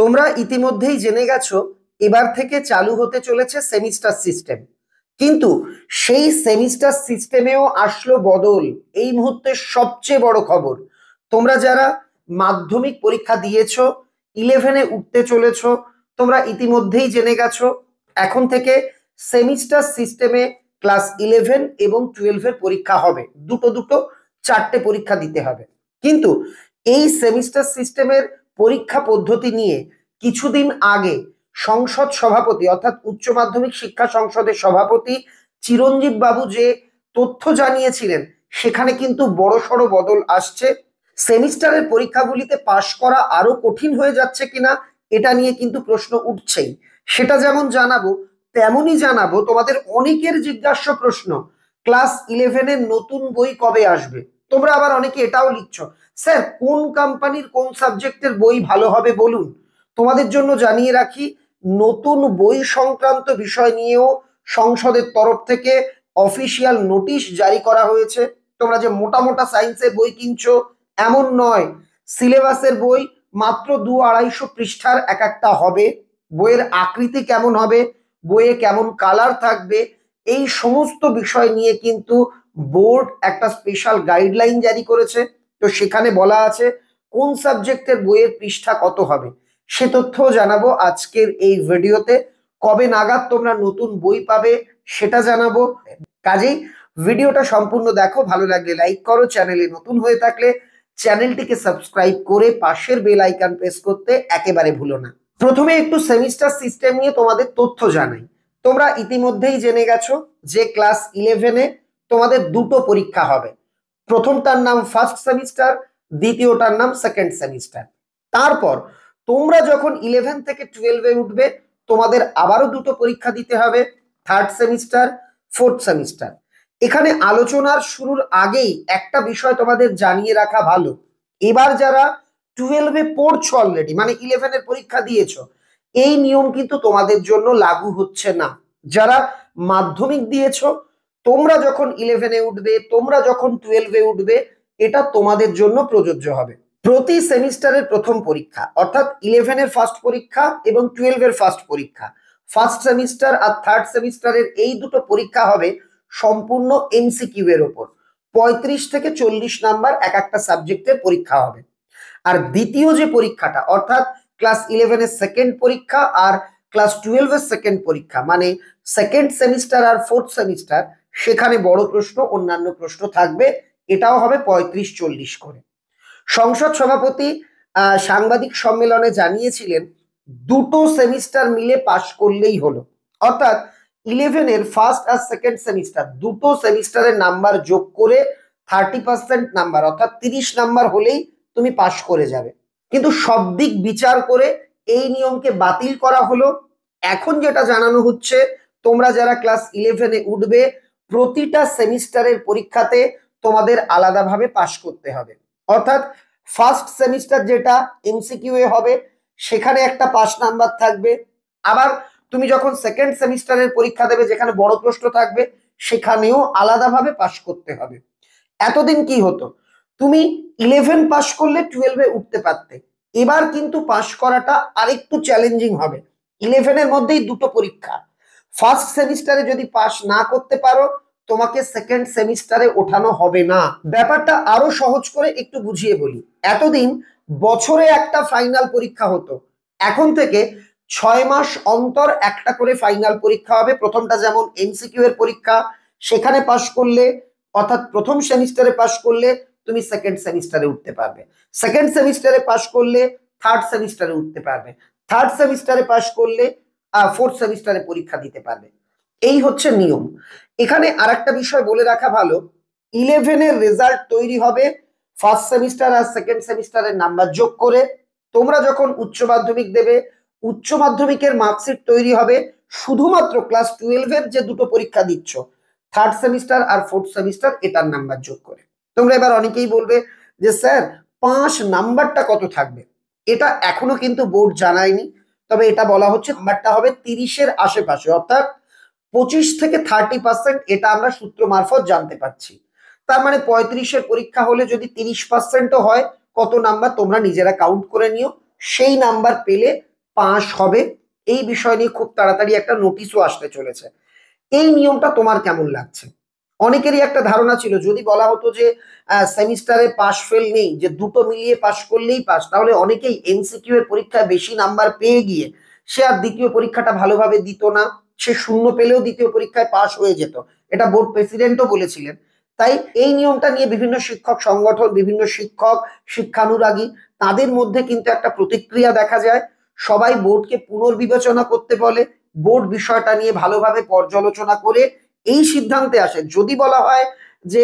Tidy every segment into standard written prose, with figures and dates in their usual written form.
তোমরা ইতিমধ্যেই জেনে গেছো এবার থেকে চালু হতে চলেছে সেমিস্টার সিস্টেম। কিন্তু সেই সেমিস্টার সিস্টেমেও আসলো বদল। এই মুহূর্তে সবচেয়ে বড় খবর, তোমরা যারা মাধ্যমিক পরীক্ষা দিয়েছো, 11-এ উঠতে চলেছো, তোমরা ইতিমধ্যেই জেনে গেছো এখন থেকে সেমিস্টার সিস্টেমে ক্লাস 11 এবং 12-এর পরীক্ষা হবে। দুটো দুটো 4টে পরীক্ষা দিতে হবে। কিন্তু এই সেমিস্টার সিস্টেমের পরীক্ষা পদ্ধতি নিয়ে কিছুদিন আগে সংসদ সভাপতি অর্থাৎ উচ্চ মাধ্যমিক শিক্ষা সংসদের সভাপতি চিরঞ্জীব বাবু যে তথ্য জানিয়েছিলেন, সেখানে কিন্তু বড়সড় বদল আসছে। সেমিস্টারের পরীক্ষাগুলিতে পাশ করা আরো কঠিন হয়ে যাচ্ছে কিনা এটা নিয়ে কিন্তু প্রশ্ন উঠছেই। সেটা যেমন জানাবো, তেমনই জানাবো তোমাদের অনেকের জিজ্ঞাস্য প্রশ্ন, ক্লাস 11-এর নতুন বই কবে আসবে। তোমরা আবার অনেকে এটাও লিখছো, স্যার কোন কোম্পানির কোন সাবজেক্টের বই ভালো হবে বলুন। তোমাদের জন্য জানিয়ে রাখি, নতুন বই সংক্রান্ত বিষয় নিয়েও সংসদের তরফ থেকে অফিসিয়াল নোটিশ জারি করা হয়েছে। তোমরা যে মোটা মোটা সায়েন্সের বই কিনছো এমন নয়, সিলেবাসের বই মাত্র 200-250 পৃষ্ঠার এক একটা হবে। বইয়ের আকৃতি কেমন হবে, বইয়ে কেমন কালার থাকবে, এই সমস্ত বিষয় নিয়ে কিন্তু বোর্ড একটা স্পেশাল গাইডলাইন জারি করেছে। তো সেখানে বলা আছে কোন সাবজেক্টের বইয়ের পৃষ্ঠা কত হবে, সে তথ্যও জানাবো আজকের এই ভিডিওতে। কবে নাগাদ তোমরা নতুন বই পাবে সেটা জানাবো। কাজেই ভিডিওটা সম্পূর্ণ দেখো, ভালো লাগলে লাইক করো, চ্যানেলে নতুন হয়ে থাকলে চ্যানেলটিকে সাবস্ক্রাইব করে পাশের বেল আইকন প্রেস করতে একেবারে ভুলো না। প্রথমে একটু সেমিস্টার সিস্টেম নিয়ে তোমাদের তথ্য জানাই। তোমরা ইতিমধ্যেই জেনে গেছো যে ক্লাস 11-এ তোমাদের দুটো পরীক্ষা হবে। প্রথমটার নাম ফার্স্ট সেমিস্টার, দ্বিতীয়টার নাম সেকেন্ড সেমিস্টার। তারপর তোমরা যখন 11 থেকে 12-এ উঠবে, তোমাদের আবারও দুটো পরীক্ষা দিতে হবে, থার্ড সেমিস্টার, ফোর্থ সেমিস্টার। এখানে আলোচনার শুরুর আগেই একটা বিষয় তোমাদের জানিয়ে রাখা ভালো, এবার যারা 12-এ পড়ছো অলরেডি, মানে 11-এর পরীক্ষা দিয়েছো, এই নিয়ম কিন্তু তোমাদের জন্য লাগু হচ্ছে না। যারা মাধ্যমিক দিয়েছো, তোমরা যখন 11-এ উঠবে, তোমরা যখন 12-এ উঠবে, এটা তোমাদের জন্য প্রযোজ্য হবে। প্রতি সেমিস্টারের প্রথম পরীক্ষা অর্থাৎ 11-এর ফার্স্ট পরীক্ষা এবং 12-এর ফার্স্ট পরীক্ষা, ফার্স্ট সেমিস্টার আর থার্ড সেমিস্টারের এই দুটো পরীক্ষা হবে সম্পূর্ণ এমসিকিউ এর উপর। 35 থেকে 40 নাম্বার এক একটা সাবজেক্টের পরীক্ষা হবে। আর দ্বিতীয় যে পরীক্ষাটা অর্থাৎ ক্লাস 11-এর সেকেন্ড পরীক্ষা আর ক্লাস 12-এর সেকেন্ড পরীক্ষা, মানে সেকেন্ড সেমিস্টার আর ফোর্থ সেমিস্টার, সেখানে বড় প্রশ্ন অন্যান্য প্রশ্ন থাকবে। এটাও হবে 35-40 করে। সংসদ সভাপতি সাংবাদিক সম্মেলনে জানিয়েছিলেন দুটো সেমিস্টার মিলে পাশ করলেই হলো, অর্থাৎ 11-এর ফার্স্ট আর সেকেন্ড সেমিস্টার দুটো সেমিস্টারের নাম্বার যোগ করে 30% নাম্বার অর্থাৎ 30 নাম্বার হলেই তুমি পাশ করে যাবে। কিন্তু সব দিক বিচার করে এই নিয়মকে বাতিল করা হলো। এখন যেটা জানানো হচ্ছে, তোমরা যারা ক্লাস 11-এ উঠবে, প্রতিটা সেমিস্টারের পরীক্ষাতে তোমাদের আলাদাভাবে পাশ করতে হবে। অর্থাৎ ফার্স্ট সেমিস্টার যেটা এমসিকিউ এ হবে, সেখানে একটা পাস নাম্বার থাকবে। আবার তুমি যখন সেকেন্ড সেমিস্টারের পরীক্ষা দেবে, যেখানে বড় প্রশ্ন থাকবে, সেখানেও আলাদাভাবে পাস করতে হবে। এতদিন কি হতো, তুমি 11 পাস করলে 12-এ উঠতে পারতে, এবার কিন্তু পাস করাটা আরেকটু চ্যালেঞ্জিং হবে। 11-এর মধ্যেই দুটো পরীক্ষা, ফার্স্ট সেমিস্টারে যদি পাস না করতে পারো, তোমাকে সেকেন্ড সেমিস্টারে ওঠানো হবে না। ব্যাপারটা আরো সহজ করে একটু বুঝিয়ে বলি। এতদিন বছরে একটা ফাইনাল পরীক্ষা হতো, এখন থেকে 6 মাস অন্তর একটা করে ফাইনাল পরীক্ষা হবে। প্রথমটা যেমন এমসিকিউ এর পরীক্ষা, সেখানে পাস করলে অর্থাৎ প্রথম সেমিস্টারে পাস করলে তুমি সেকেন্ড সেমিস্টারে উঠতে পারবে, সেকেন্ড সেমিস্টারে পাস করলে থার্ড সেমিস্টারে উঠতে পারবে, থার্ড সেমিস্টারে পাস করলে ফোর্থ সেমিস্টারে পরীক্ষা দিতে পারবে। এই হচ্ছে নিয়ম। এখানে আরেকটা বিষয় বলে রাখা ভালো, 11-এর রেজাল্ট তৈরি হবে ফার্স্ট সেমিস্টার আর সেকেন্ড সেমিস্টারের নাম্বার যোগ করে। তোমরা যখন উচ্চ মাধ্যমিক দেবে, উচ্চ মাধ্যমিকের মার্কশিট তৈরি হবে শুধুমাত্র ক্লাস 12-এর যে দুটো পরীক্ষা দিচ্ছ, থার্ড সেমিস্টার আর ফোর্থ সেমিস্টার, এটার নাম্বার যোগ করে। তোমরা এবার অনেকেই বলবে যে স্যার 5 নাম্বারটা কত থাকবে, এটা এখনো কিন্তু বোর্ড জানায়নি। তবে এটা বলা হচ্ছে নাম্বারটা হবে 30-এর আশেপাশে, অর্থাৎ 25 থেকে 30%, এটা আমরা সূত্র মারফত জানতে পারছি। তার মানে 35-এর পরীক্ষা হলে যদি 30%ও হয়, কত নাম্বার তোমরা নিজেরা কাউন্ট করে নিও। সেই নাম্বার পেলে পাস হবে, এই বিষয় নিয়ে খুব তাড়াতাড়ি একটা নোটিশও আসতে চলেছে। এই নিয়মটা তোমার কেমন লাগছে? অনেকেরই একটা ধারণা ছিল যদি বলা হতো যে সেমিস্টারে পাস ফেল নেই, যে দুটো মিলিয়ে পাস করলেই পাস, তাহলে অনেকেই এমসিকিউ এর পরীক্ষায় বেশি নাম্বার পেয়ে গিয়ে সে আর দ্বিতীয় পরীক্ষাটা ভালোভাবে দিত না, সে শূন্য পেলেও দ্বিতীয় পরীক্ষায় পাস হয়ে যেত। এটা বোর্ড প্রেসিডেন্টও বলেছিলেন। তাই এই নিয়মটা নিয়ে বিভিন্ন শিক্ষক সংগঠন, বিভিন্ন শিক্ষক, শিক্ষানুরাগী, তাদের মধ্যে কিন্তু একটা প্রতিক্রিয়া দেখা যায়। সবাই বোর্ডকে পুনর্বিবেচনা করতে বলে, বোর্ড বিষয়টা নিয়ে ভালোভাবে পর্যালোচনা করে এই সিদ্ধান্তে আসে যদি বলা হয় যে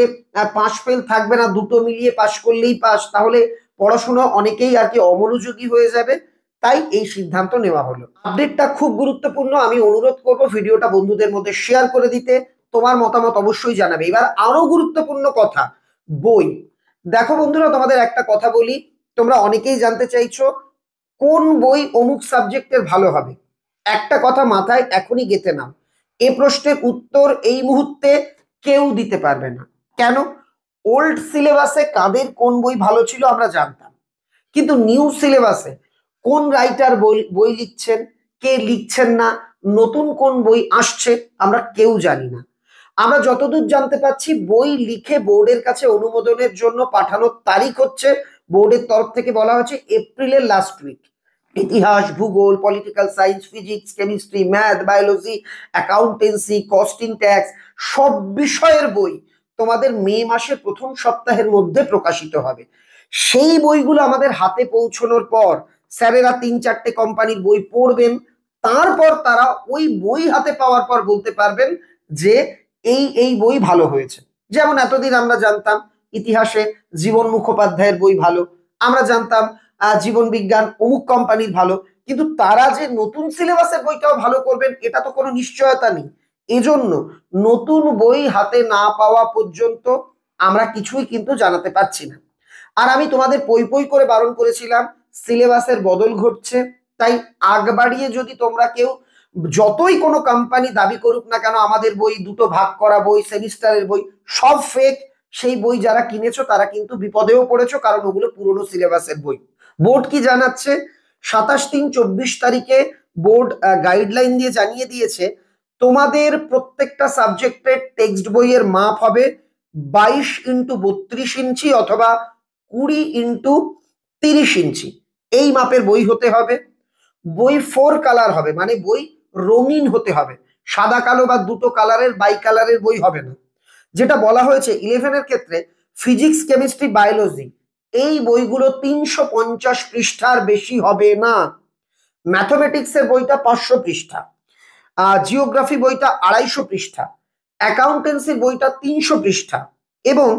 পাস ফেল থাকবে না, দুটো মিলিয়ে পাস করলেই পাস, তাহলে পড়াশোনা অনেকেই আর কি অমনোযোগী হয়ে যাবে। তাই এই সিদ্ধান্ত নেওয়া হলো। আপডেটটা খুব গুরুত্বপূর্ণ, আমি অনুরোধ করব ভিডিওটা বন্ধুদের মধ্যে শেয়ার করে দিতে। তোমার মতামত অবশ্যই জানাবে। এবার আরো গুরুত্বপূর্ণ কথা, বই। দেখো বন্ধুরা, তোমাদের একটা কথা বলি, তোমরা অনেকেই জানতে চাইছো কোন বই অমুক সাবজেক্টের ভালো হবে। একটা কথা মাথায় এখনই গেঁথে নাও, এ প্রশ্নের উত্তর এই মুহূর্তে কেউ দিতে পারবে না। কেন? ওল্ড সিলেবাসে কাদের কোন বই ভালো ছিল আমরা জানতাম, কিন্তু নিউ সিলেবাসে কোন রাইটার বই বই লিখছেন, কে লিখছেন না, নতুন কোন বই আসছে, আমরা কেউ জানি না। আমরা যতদূর জানতে পারছি, বই লিখে বোর্ডের কাছে অনুমোদনের জন্য পাঠানোর তারিখ হচ্ছে, বোর্ডের তরফ থেকে বলা হচ্ছে এপ্রিলের লাস্ট উইক। ইতিহাস, ভূগোল, political science, physics, chemistry, math, biology, accountancy, costing, tax, সব বিষয়ের বই তোমাদের মে মাসের প্রথম সপ্তাহের মধ্যে প্রকাশিত হবে। সেই বইগুলো আমাদের হাতে পৌঁছানোর পর স্যারেরা 3-4টে কোম্পানির বই পড়বেন, তারপর তারা ওই বই হাতে পাওয়ার পর বলতে পারবেন যে এই এই বই ভালো হয়েছে। যেমন এতদিন আমরা জানতাম ইতিহাসে জীবন মুখোপাধ্যায়ের বই ভালো, আমরা জানতাম জীবন বিজ্ঞান অমুক কোম্পানির ভালো, কিন্তু তারা যে নতুন সিলেবাসের বইটাও ভালো করবেন এটা তো কোনো নিশ্চয়তা নেই। এজন্য নতুন বই হাতে না পাওয়া পর্যন্ত আমরা কিছুই কিন্তু জানাতে পারছি না। আর আমি তোমাদের পই পই করে বারণ করেছিলাম সিলেবাসের বদল ঘটছে, তাই আগ বাড়িয়ে যদি তোমরা কেউ, যতই কোনো কোম্পানি দাবি করুক না কেন আমাদের বই দুটো ভাগ করা বই, সেমিস্টারের বই, সব ফেক, সেই বই যারা কিনেছো তারা কিন্তু বিপদেও পড়েছো, কারণ ওগুলো পুরনো সিলেবাসের বই। বোর্ড কি জানাচ্ছে, 27/3/24 বোর্ড গাইডলাইন দিয়ে জানিয়ে দিয়েছে তোমাদের প্রত্যেকটা সাবজেক্টের টেক্সট বইয়ের মাপ হবে 22x32 ইঞ্চি অথবা 20x30 ইঞ্চি। এই মাপের বই হতে হবে। বই 4 কালার হবে, মানে বই রঙিন হতে হবে, সাদা কালো বা দুটো কালারের বাই কালারের বই হবে না। যেটা বলা হয়েছে 11-এর ক্ষেত্রে ফিজিক্স, কেমিস্ট্রি, বায়োলজি এই বইগুলো 350 পৃষ্ঠার বেশি হবে না। ম্যাথমেটিক্সের বইটা 500 পৃষ্ঠা, জিওগ্রাফি বইটা 250 পৃষ্ঠা, অ্যাকাউন্টেন্সির বইটা 300 পৃষ্ঠা, এবং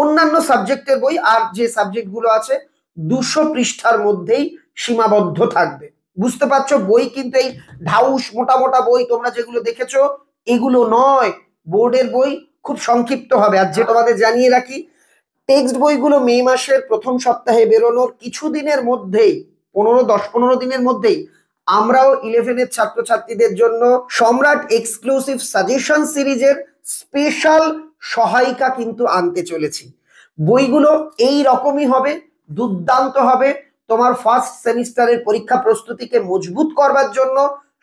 অন্যান্য সাবজেক্টের বই আর যে সাবজেক্টগুলো আছে 200 পৃষ্ঠার মধ্যেই সীমাবদ্ধ থাকবে। বুঝতে পারছো, বই কিন্তু এই ঢাউস মোটা মোটা বই তোমরা যেগুলো দেখেছো এগুলো নয়, বোর্ডের বই খুব সংক্ষিপ্ত হবে। আর যে তোমাদের জানিয়ে রাখি, টেক্সট বইগুলো মে মাসের প্রথম সপ্তাহে বেরোনোর কিছুদিনের মধ্যেই, 10-15 দিনের মধ্যেই আমরাও 11-এর ছাত্রছাত্রীদের জন্য সম্রাট এক্সক্লুসিভ সাজেশন সিরিজের স্পেশাল সহায়িকা কিন্তু আনতে চলেছি। বইগুলো এই রকমই হবে, দুর্দান্ত হবে। তোমার ফার্স্ট সেমিস্টারের পরীক্ষা প্রস্তুতিকে মজবুত করবার জন্য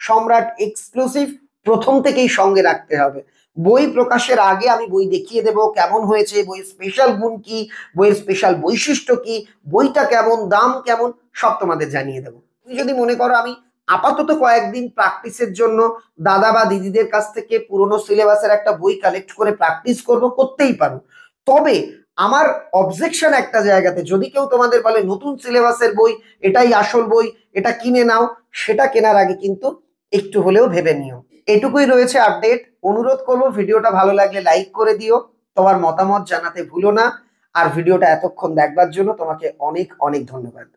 সম্রাট এক্সক্লুসিভ প্রথম থেকেই সঙ্গে রাখতে হবে। বই প্রকাশের আগে আমি বই দেখিয়ে দেব কেমন হয়েছে, বইয়ের স্পেশাল গুণ কি, বইয়ের স্পেশাল বৈশিষ্ট্য কি, বইটা কেমন, দাম কেমন, সব তোমাদের জানিয়ে দেবো। তুমি যদি মনে করো আমি আপাতত কয়েকদিন প্র্যাকটিসের জন্য দাদা বা দিদিদের কাছ থেকে পুরোনো সিলেবাসের একটা বই কালেক্ট করে প্র্যাকটিস করব, করতেই পারো। তবে আমার অবজেকশন একটা জায়গাতে, যদি কেউ তোমাদের বলে নতুন সিলেবাসের বই এটাই আসল বই, এটা কিনে নাও, সেটা কেনার আগে কিন্তু একটু হলেও ভেবে নিও। এটুকুই রয়েছে আপডেট। অনুরোধ করবো ভিডিওটা ভালো লাগলে লাইক করে দিও, তোমার মতামত জানাতে ভুলো না। আর ভিডিওটা এতক্ষণ দেখবার জন্য তোমাকে অনেক অনেক ধন্যবাদ।